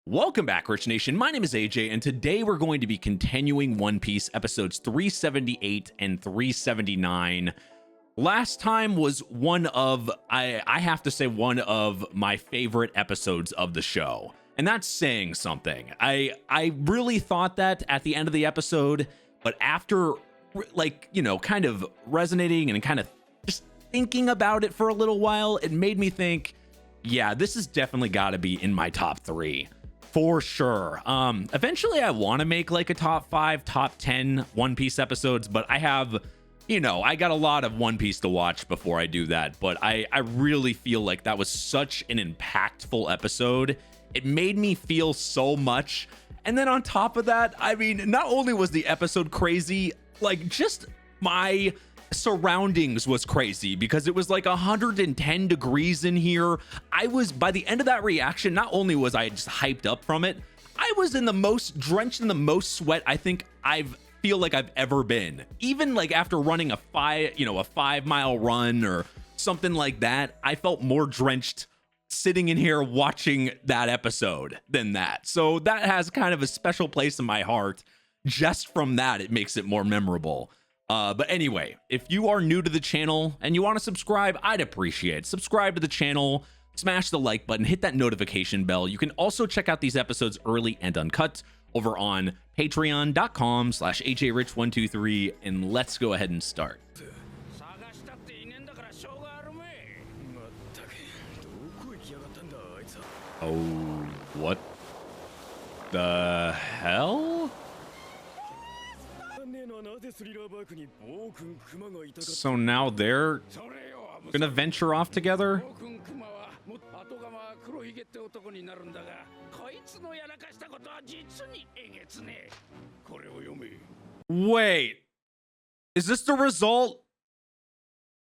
Welcome back, Rich Nation. My name is AJ, and today we're going to be continuing One Piece episodes 378 and 379. Last time was one of, I have to say, one of my favorite episodes of the show. And that's saying something. I really thought that at the end of the episode, but after, like, you know, kind of resonating and kind of just thinking about it for a little while, it made me think, yeah, this has definitely got to be in my top 3. For sure. Eventually I want to make like a top 5, top 10 One Piece episodes, but I have, you know, I got a lot of One Piece to watch before I do that. But I really feel like that was such an impactful episode. It made me feel so much. And then on top of that, I mean, not only was the episode crazy, like just my surroundings was crazy because it was like 110 degrees in here. I was, by the end of that reaction, not only was I just hyped up from it, I was in the most drenched in the most sweat I think feel like I've ever been. Even like after running a 5-mile run or something like that, I felt more drenched sitting in here watching that episode than that. So that has kind of a special place in my heart. Just from that, it makes it more memorable. But anyway, if you are new to the channel and you want to subscribe, I'd appreciate it. Subscribe to the channel, smash the like button, hit that notification bell. You can also check out these episodes early and uncut over on patreon.com/ajrich123, and let's go ahead and start. Oh, what the hell? So now they're gonna venture off together? Wait, is this the result?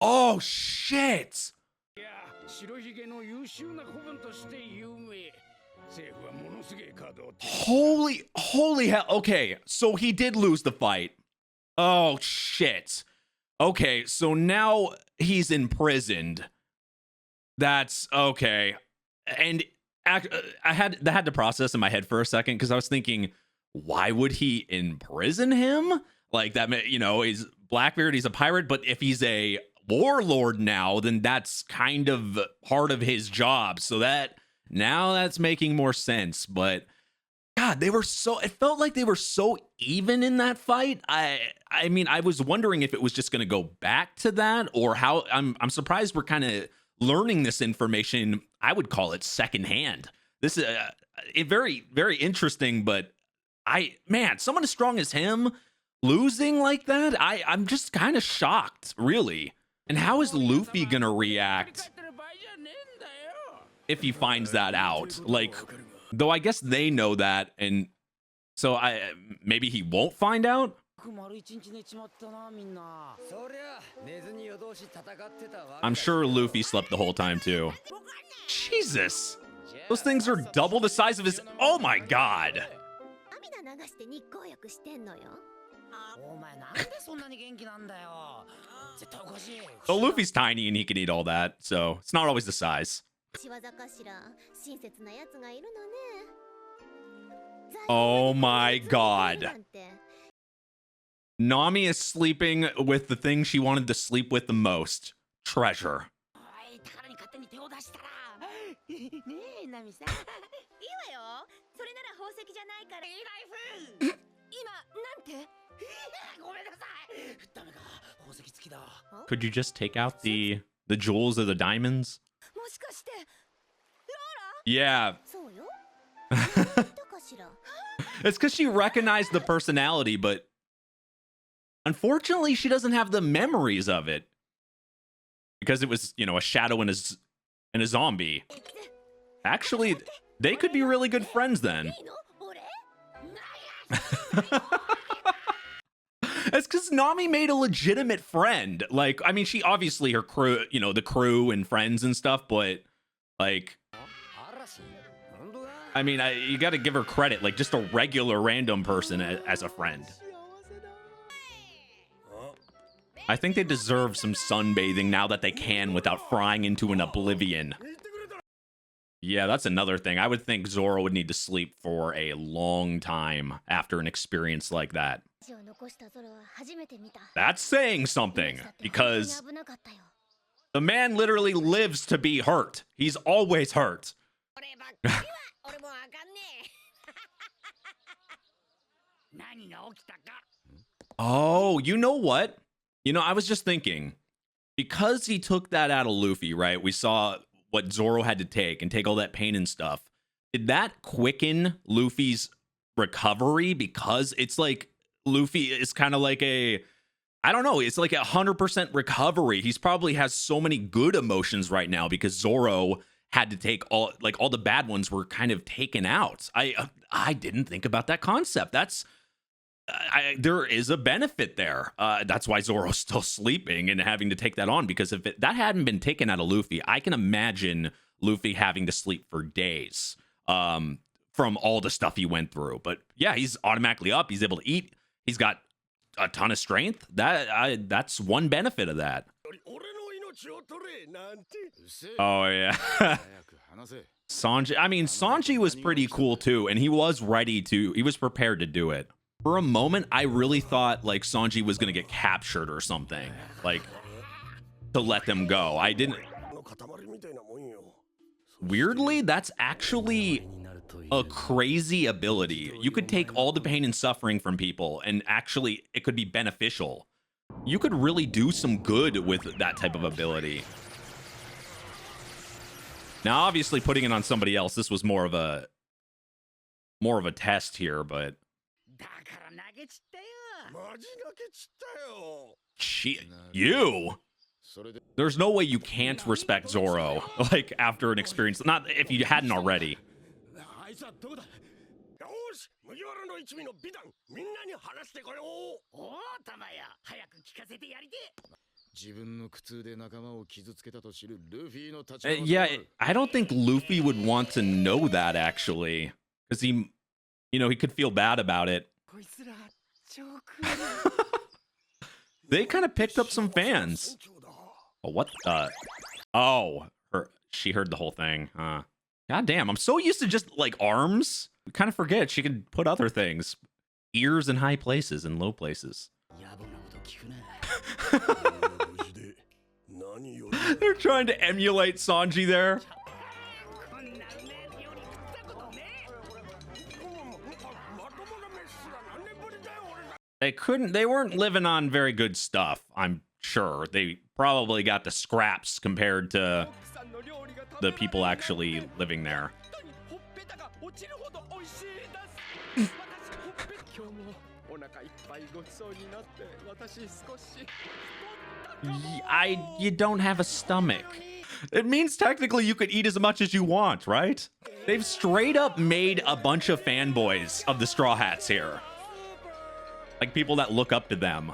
Oh shit! Holy hell. Okay, so he did lose the fight. Oh shit. Okay, so now he's imprisoned. That's okay. And I had to process in my head for a second because I was thinking, why would he imprison him? Like that, you know, he's Blackbeard, he's a pirate, but if he's a warlord now, then that's kind of part of his job. So that's making more sense. But God, it felt like they were so even in that fight. I mean, I was wondering if it was just going to go back to that or how. I'm surprised we're kind of learning this information. I would call it secondhand. This is very, very interesting, but man, someone as strong as him losing like that, I'm just kind of shocked, really. And how is Luffy going to react if he finds that out? Like, though I guess they know that, and so maybe he won't find out. I'm sure Luffy slept the whole time too. Jesus, those things are double the size of his. Oh my God. So Luffy's tiny and he can eat all that, so it's not always the size. Oh my God. Nami is sleeping with the thing she wanted to sleep with the most. Treasure. Could you just take out the jewels or the diamonds? Yeah. It's because she recognized the personality, but unfortunately she doesn't have the memories of it because it was, you know, a shadow and a zombie. Actually, they could be really good friends then. It's because Nami made a legitimate friend. Like, I mean, she obviously, her crew, you know, the crew and friends and stuff, but like, I mean, you got to give her credit, like just a regular random person as a friend. I think they deserve some sunbathing now that they can without frying into an oblivion. Yeah, that's another thing. I would think Zoro would need to sleep for a long time after an experience like that. That's saying something, because the man literally lives to be hurt. He's always hurt. Oh, you know what? You know, I was just thinking, because he took that out of Luffy, right? We saw what Zoro had to take and take all that pain and stuff. Did that quicken Luffy's recovery? Because it's like Luffy is kind of like I don't know, it's like 100% recovery. He's probably has so many good emotions right now because Zoro had to take all the bad ones were kind of taken out. I didn't think about that concept. There is a benefit there. That's why Zoro's still sleeping and having to take that on, because if that hadn't been taken out of Luffy, I can imagine Luffy having to sleep for days from all the stuff he went through. But yeah, he's automatically up. He's able to eat. He's got a ton of strength. That's one benefit of that. Oh yeah. Sanji, I mean, Sanji was pretty cool too, and he was prepared to do it. For a moment, I really thought like Sanji was gonna get captured or something, like to let them go. I didn't. Weirdly, that's actually a crazy ability. You could take all the pain and suffering from people, and actually, it could be beneficial. You could really do some good with that type of ability. Now, obviously, putting it on somebody else, this was more of a test here, but you. There's no way you can't respect Zoro, like, after an experience. Not if you hadn't already. Yeah, I don't think Luffy would want to know that, actually. Because he could feel bad about it. They kind of picked up some fans. Oh, what the? Oh, she heard the whole thing. God damn, I'm so used to just, like, arms. We kind of forget she can put other things. Ears in high places and low places. They're trying to emulate Sanji there. They weren't living on very good stuff, I'm sure. They probably got the scraps compared to the people actually living there. You don't have a stomach. It means technically you could eat as much as you want, right? They've straight up made a bunch of fanboys of the Straw Hats here. Like people that look up to them.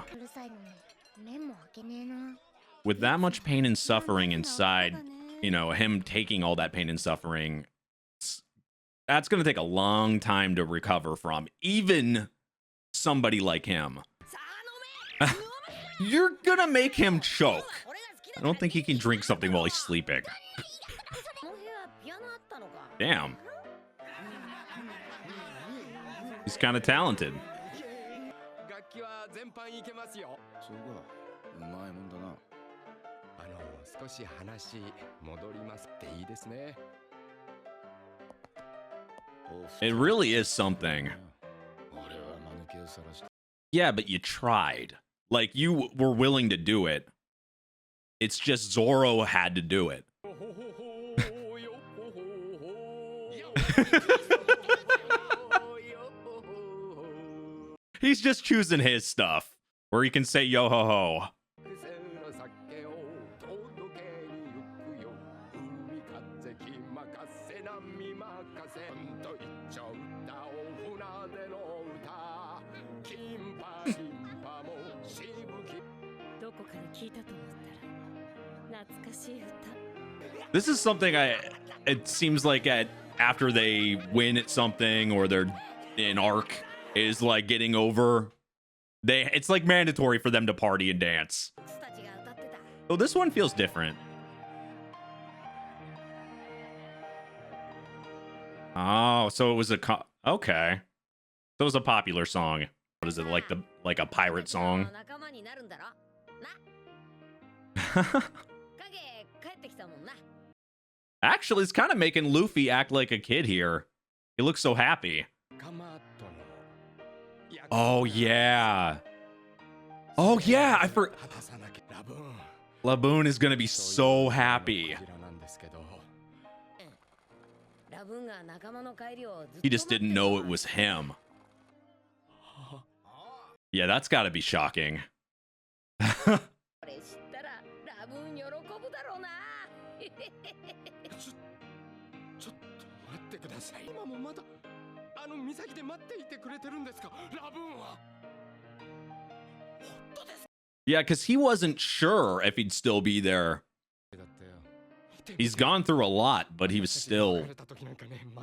With that much pain and suffering inside, him taking all that pain and suffering, that's going to take a long time to recover from, even somebody like him. You're going to make him choke. I don't think he can drink something while he's sleeping. Damn. He's kind of talented. It really is something. Yeah, but you tried. Like, you were willing to do it. It's just Zoro had to do it. He's just choosing his stuff, where he can say yo ho ho. This is something it seems like after they win at something or they're in arc is like getting over. It's like mandatory for them to party and dance. So this one feels different. Oh, so it was okay. So it was a popular song. What is it, like a pirate song? Actually, it's kind of making Luffy act like a kid here. He looks so happy. Oh yeah. Oh yeah, I forgot. Laboon is gonna be so happy. He just didn't know it was him. Yeah, that's gotta be shocking. Yeah, because he wasn't sure if he'd still be there. He's gone through a lot, but he was still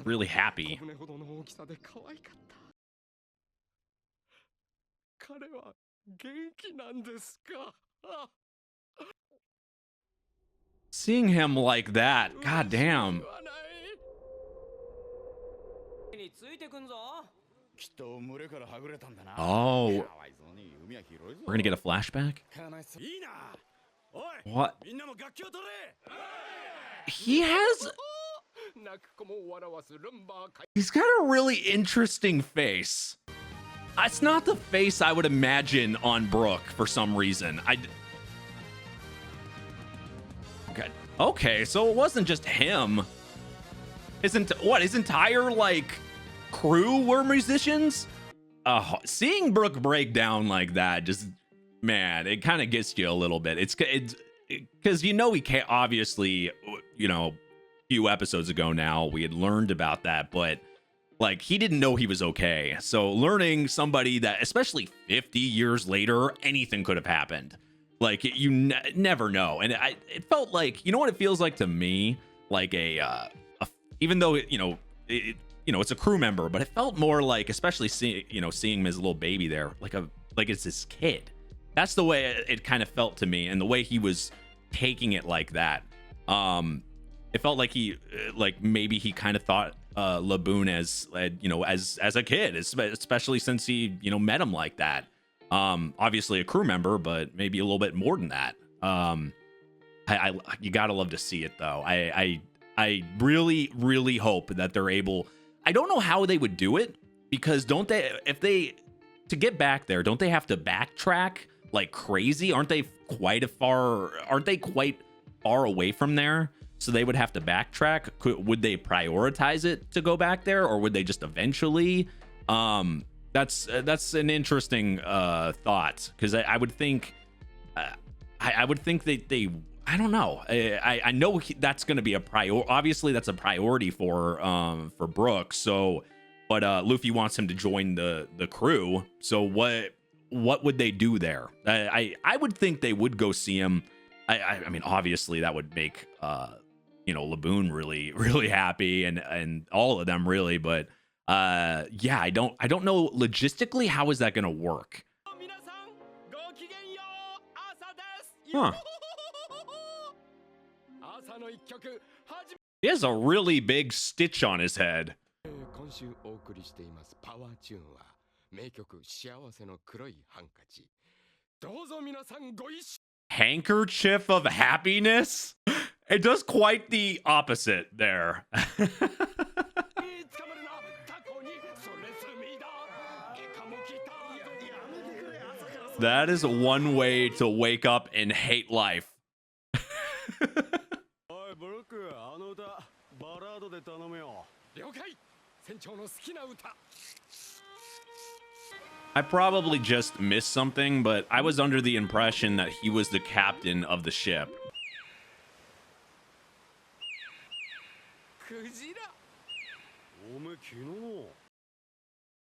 really happy. Seeing him like that, goddamn. Oh, we're gonna get a flashback? What? He's got a really interesting face. It's not the face I would imagine on Brook for some reason. Okay, so it wasn't just him. His entire like crew were musicians? Seeing Brook break down like that, just, man, it kind of gets you a little bit. It's because he can't, obviously, a few episodes ago now we had learned about that, but like he didn't know he was okay. So learning somebody that, especially 50 years later, anything could have happened. Like you never know. And it felt like, you know what it feels like to me, like even though it's a crew member, but it felt more like, especially seeing him as a little baby there, like it's his kid. That's the way it kind of felt to me, and the way he was taking it like that. It felt like maybe he kind of thought Laboon as a kid, especially since he met him like that. Obviously a crew member, but maybe a little bit more than that. You gotta love to see it though. I really, really hope that they're able. I don't know how they would do it, because to get back there, don't they have to backtrack like crazy? Aren't they quite far away from there? So they would have to backtrack. Would they prioritize it to go back there, or would they just eventually? That's an interesting thought, because I would think I would think they I don't know. I know that's going to be a priority. Obviously, that's a priority for Brook. So, but Luffy wants him to join the crew. So what would they do there? I would think they would go see him. I mean, obviously, that would make Laboon really, really happy, and all of them really. But yeah, I don't know logistically how is that going to work. Huh. He has a really big stitch on his head. Handkerchief of happiness? It does quite the opposite there. That is one way to wake up and hate life. I probably just missed something, but I was under the impression that he was the captain of the ship.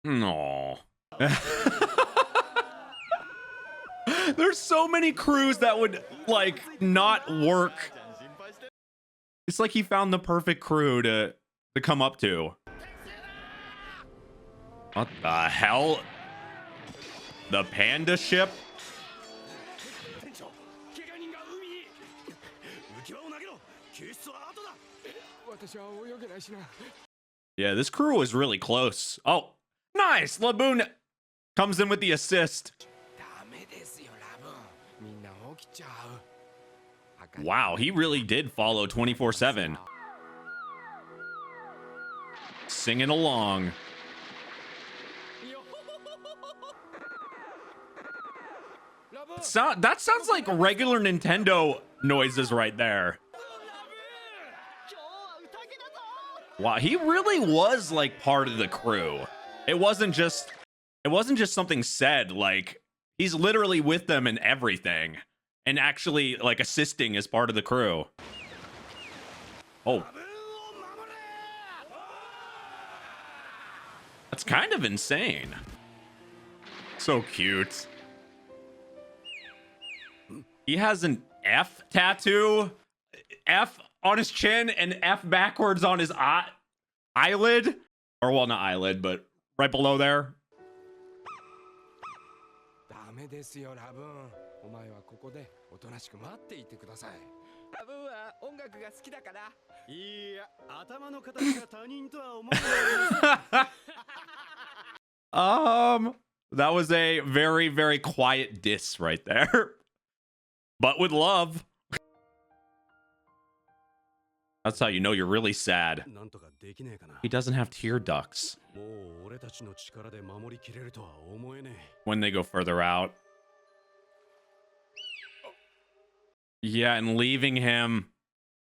No. There's so many crews that would like not work. It's like he found the perfect crew to come up to. What the hell? The panda ship? Yeah, this crew is really close. Oh, nice. Laboon comes in with the assist. Wow, he really did follow 24/7. Singing along. That sounds like regular Nintendo noises right there. Wow, he really was like part of the crew. It wasn't just something said. Like, he's literally with them in everything and actually like assisting as part of the crew. Oh, that's kind of insane. So cute. He has an F tattoo, F on his chin and F backwards on his eyelid, or well, not eyelid, but right below there. That was a very, very quiet diss right there. But with love. That's how you know you're really sad. He doesn't have tear ducts. When they go further out. Yeah, and leaving him.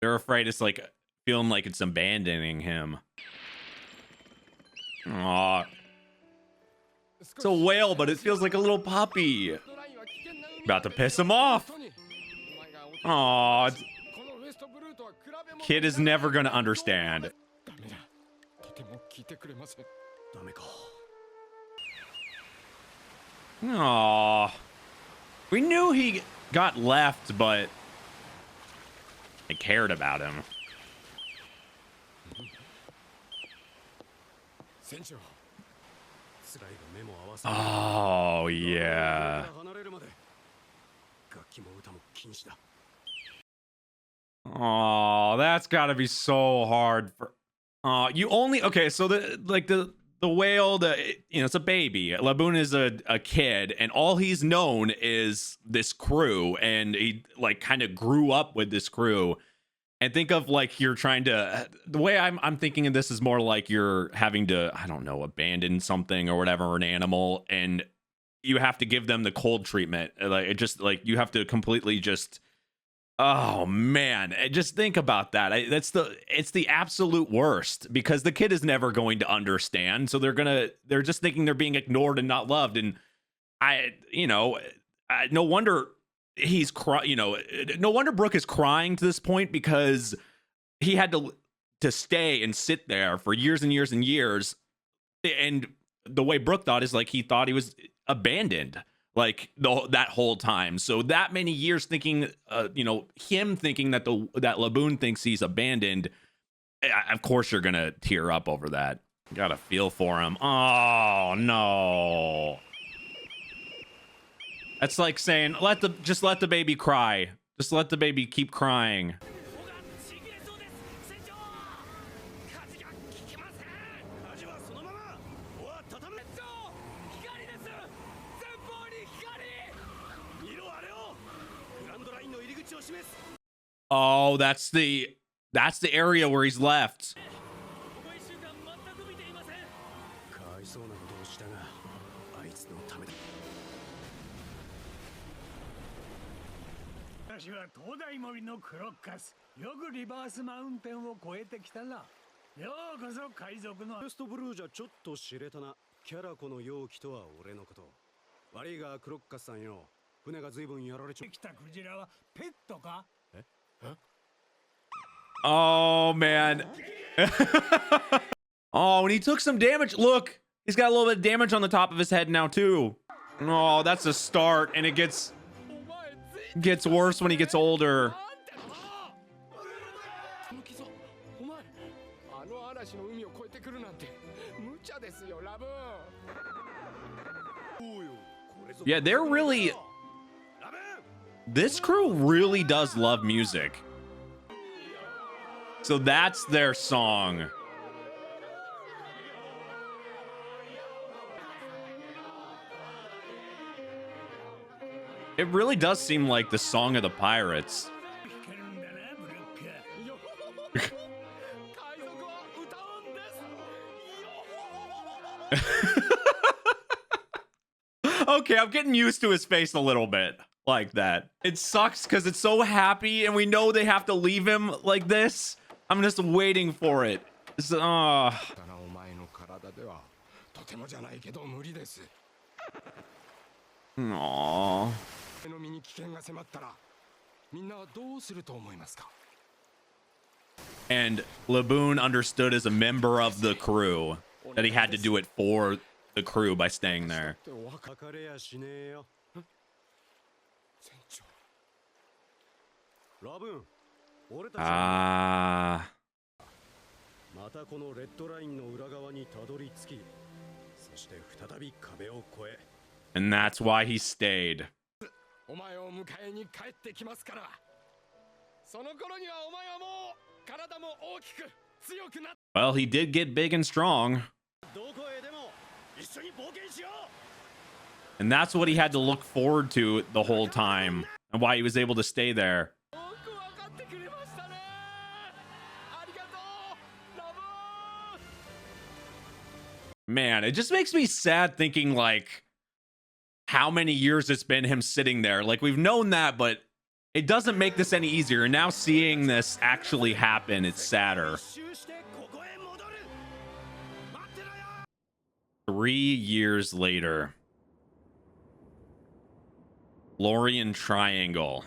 They're afraid it's like feeling like it's abandoning him. Aw. It's a whale, but it feels like a little puppy. About to piss him off. Aw. Kid is never gonna understand. Aw. We knew he got left, but I cared about him. Oh, yeah. Oh, that's gotta be so hard for. You only okay. So the whale, it's a baby. Laboon is a kid, and all he's known is this crew, and he like kind of grew up with this crew. And think of like you're trying to. The way I'm thinking of this is more like you're having to, I don't know, abandon something or whatever, an animal, and you have to give them the cold treatment. Like it just like you have to completely just. Oh man, just think about that. It's the absolute worst because the kid is never going to understand. So they're just thinking they're being ignored and not loved. And no wonder he's no wonder Brooke is crying to this point because he had to stay and sit there for years and years and years. And the way Brooke thought is like he thought he was abandoned. Like that whole time, so that many years thinking, him thinking that that Laboon thinks he's abandoned. Of course, you're gonna tear up over that. Gotta feel for him. Oh no, that's like saying just let the baby cry. Just let the baby keep crying. Oh, that's the area where he's left. Oh man. Oh, and he took some damage. Look, he's got a little bit of damage on the top of his head now too. Oh, that's a start, and it gets worse when he gets older. Yeah, they're really. This crew really does love music. So that's their song. It really does seem like the Song of the Pirates. Okay, I'm getting used to his face a little bit like that. It sucks because it's so happy and we know they have to leave him like this. I'm just waiting for it. Aww. And Laboon understood as a member of the crew that he had to do it for the crew by staying there. Ah. And that's why he stayed. Well, he did get big and strong. And that's what he had to look forward to the whole time, and why he was able to stay there. Man, it just makes me sad thinking like how many years it's been him sitting there. Like, we've known that, but it doesn't make this any easier. And now seeing this actually happen, it's sadder. 3 years later. Lorien Triangle.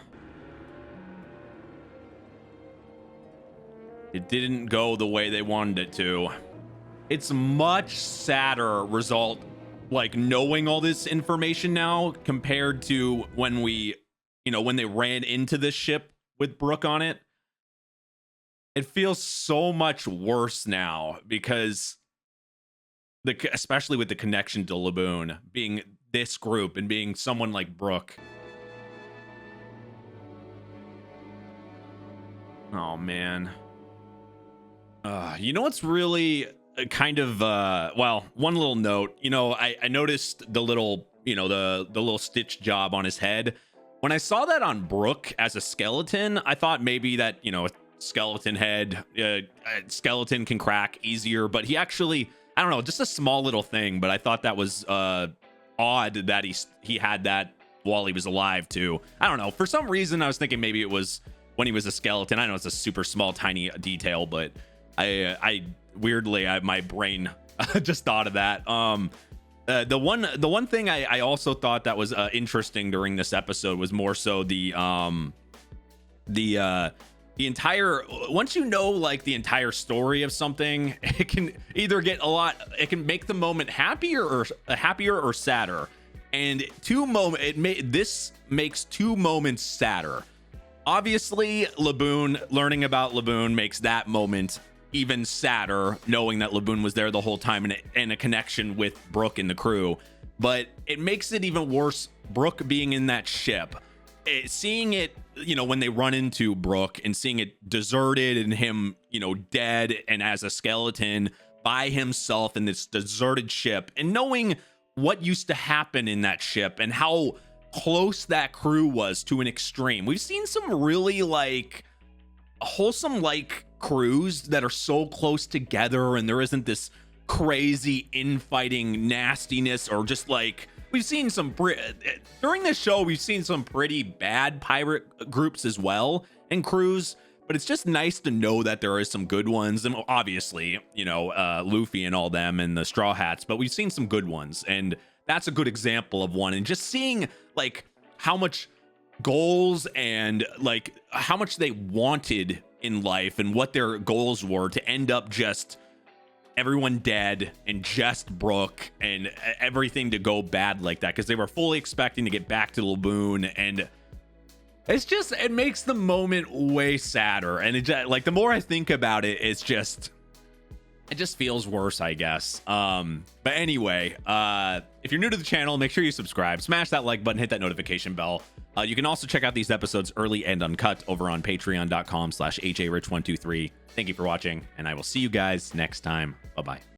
It didn't go the way they wanted it to. It's much sadder result, like, knowing all this information now compared to when we, you know, when they ran into this ship with Brook on it. It feels so much worse now because especially with the connection to Laboon being this group and being someone like Brook. Oh man. You know what's really kind of well, one little note, you know, I noticed the little, you know, the little stitch job on his head. When I saw that on Brook as a skeleton, I thought maybe that, you know, a skeleton head, a skeleton can crack easier, but he actually, I don't know, just a small little thing, but I thought that was odd that he had that while he was alive too. I don't know, for some reason I was thinking maybe it was when he was a skeleton. I know it's a super small tiny detail, but I weirdly, my brain just thought of that. The one thing I also thought that was interesting during this episode was more so the entire, once you know like the entire story of something, it can either get it can make the moment happier or sadder. And this makes two moments sadder. Obviously, learning about Laboon makes that moment even sadder, knowing that Laboon was there the whole time and a connection with Brook and the crew. But it makes it even worse, Brook being in that ship. Seeing it, you know, when they run into Brook and seeing it deserted and him, you know, dead and as a skeleton by himself in this deserted ship, and knowing what used to happen in that ship and how close that crew was to an extreme. We've seen some really like wholesome like crews that are so close together and there isn't this crazy infighting nastiness, or just like we've seen some during this show, we've seen some pretty bad pirate groups as well and crews, but it's just nice to know that there is some good ones. And obviously, you know, Luffy and all them and the Straw Hats, but we've seen some good ones, and that's a good example of one. And just seeing like how much goals and like how much they wanted in life and what their goals were, to end up just everyone dead and just Brook and everything to go bad like that, because they were fully expecting to get back to Laboon. And it's just, it makes the moment way sadder. And it just, like, the more I think about it, it just feels worse, I guess. But anyway, if you're new to the channel, make sure you subscribe, smash that like button, hit that notification bell. You can also check out these episodes early and uncut over on patreon.com/ajrich123. Thank you for watching, and I will see you guys next time. Bye-bye.